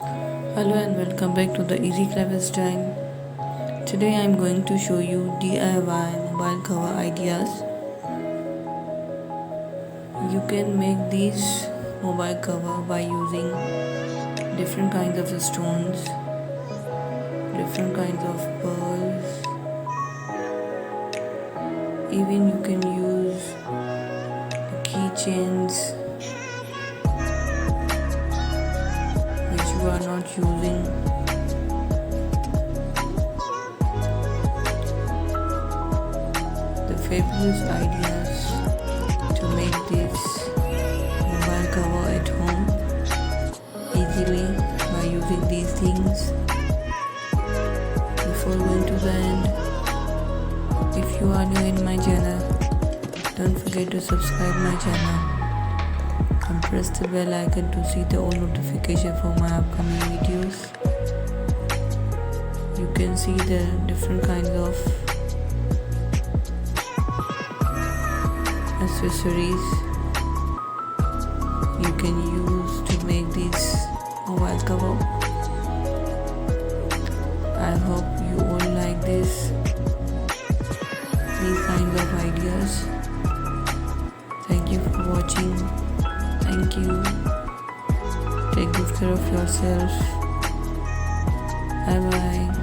Hello and welcome back to the Easy Clever Time. Today I am going to show you DIY mobile cover ideas. You can make these mobile cover by using different kinds of stones, different kinds of pearls. Even you can use keychains which you are not using. The fabulous ideas to make this mobile cover at home easily by using these things. Before going to the end, if you are new in my channel, don't forget to subscribe my channel and press the bell icon to see the all notification for my upcoming videos. You can see the different kinds of accessories you can use to make this mobile cover. I hope you all like these kinds of ideas. Thank you for watching. Thank you. Take good care of yourself. Bye bye.